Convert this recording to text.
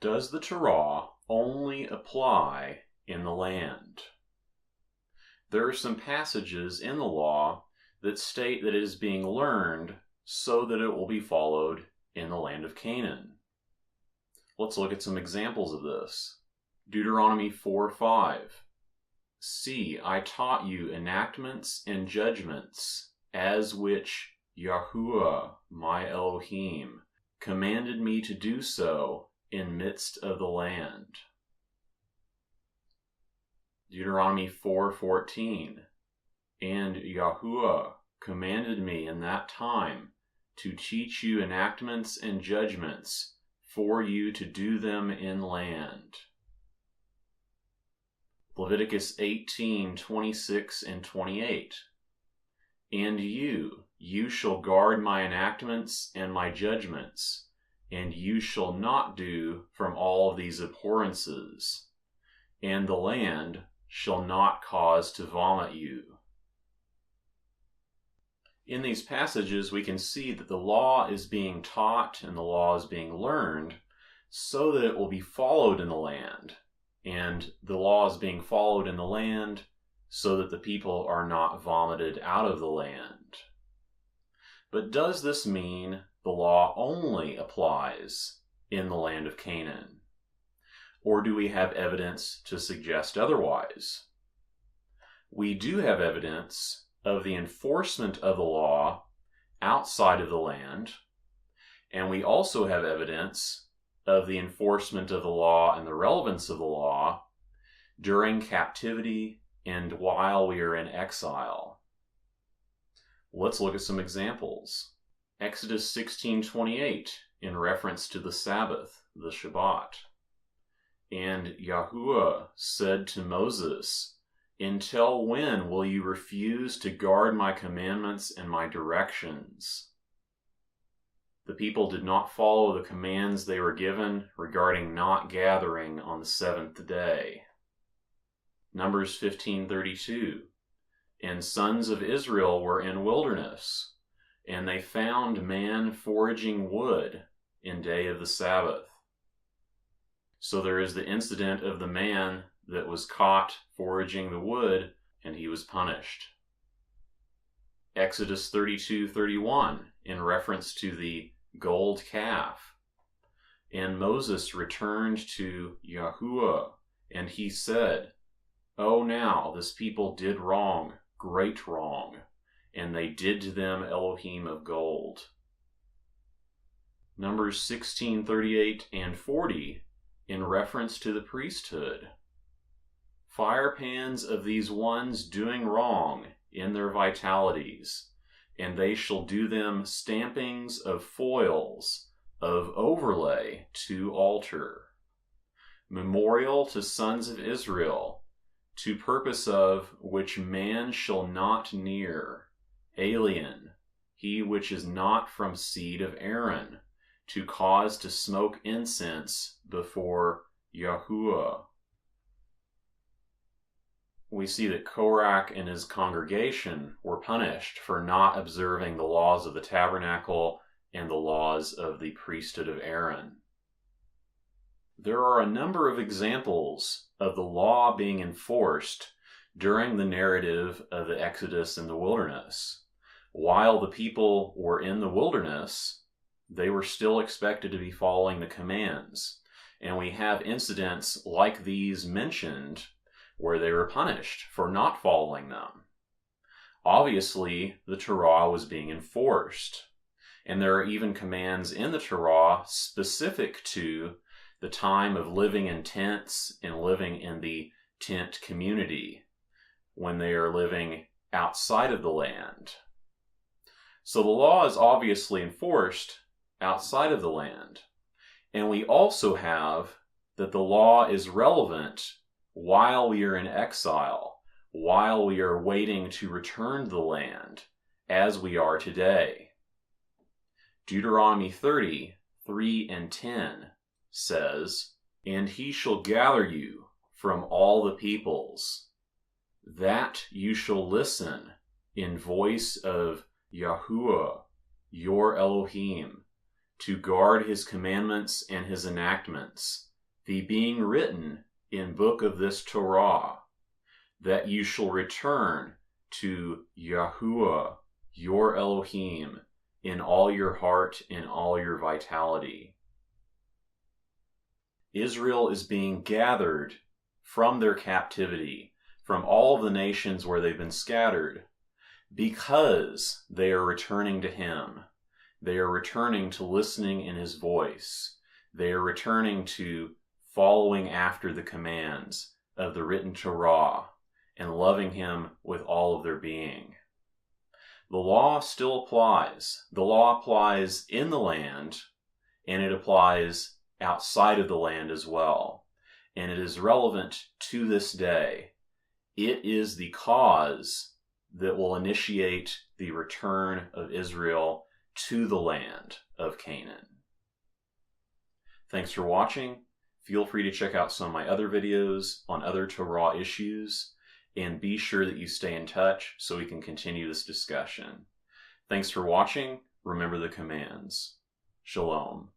Does the Torah only apply in the land? There are some passages in the law that state that it is being learned so that it will be followed in the land of Canaan. Let's look at some examples of this. Deuteronomy 4:5. See, I taught you enactments and judgments, as which Yahuwah, my Elohim, commanded me to do so in midst of the land. Deuteronomy 4:14. And Yahuwah commanded me in that time to teach you enactments and judgments for you to do them in land. Leviticus 18:26 and 28. And you shall guard my enactments and my judgments, and you shall not do from all of these abhorrences, and the land shall not cause to vomit you. In these passages, we can see that the law is being taught and the law is being learned so that it will be followed in the land. And the law is being followed in the land so that the people are not vomited out of the land. But does this mean the law only applies in the land of Canaan? Or do we have evidence to suggest otherwise? We do have evidence of the enforcement of the law outside of the land, and we also have evidence of the enforcement of the law and the relevance of the law during captivity and while we are in exile. Let's look at some examples. Exodus 16:28, in reference to the Sabbath, the Shabbat. And Yahuwah said to Moses, until when will you refuse to guard my commandments and my directions? The people did not follow the commands they were given regarding not gathering on the seventh day. Numbers 15:32. And sons of Israel were in wilderness, and they found man foraging wood in day of the Sabbath. So there is the incident of the man that was caught foraging the wood, and he was punished. Exodus 32:31, in reference to the gold calf. And Moses returned to Yahuwah, and he said, Oh, now this people did wrong, great wrong, and they did to them Elohim of gold. Numbers 16:38 and 40, in reference to the priesthood. Fire pans of these ones doing wrong in their vitalities, and they shall do them stampings of foils of overlay to altar. Memorial to sons of Israel, to purpose of which man shall not near, alien, he which is not from seed of Aaron, to cause to smoke incense before Yahuwah. We see that Korach and his congregation were punished for not observing the laws of the tabernacle and the laws of the priesthood of Aaron. There are a number of examples of the law being enforced during the narrative of the Exodus in the wilderness. While the people were in the wilderness, they were still expected to be following the commands. And we have incidents like these mentioned where they were punished for not following them. Obviously, the Torah was being enforced. And there are even commands in the Torah specific to the time of living in tents and living in the tent community when they are living outside of the land. So the law is obviously enforced outside of the land. And we also have that the law is relevant while we are in exile, while we are waiting to return to the land, as we are today. Deuteronomy 30:3 and 10 says, And he shall gather you from all the peoples, that you shall listen in voice of Yahuwah, your Elohim, to guard his commandments and his enactments, the being written in book of this Torah, that you shall return to Yahuwah, your Elohim, in all your heart, in all your vitality. Israel is being gathered from their captivity, from all of the nations where they've been scattered, because they are returning to Him. They are returning to listening in His voice. They are returning to following after the commands of the written Torah and loving Him with all of their being. The law still applies. The law applies in the land, and it applies outside of the land as well. And it is relevant to this day. It is the cause that will initiate the return of Israel to the land of Canaan. Thanks for watching. Feel free to check out some of my other videos on other Torah issues, and be sure that you stay in touch so we can continue this discussion. Thanks for watching. Remember the commands. Shalom.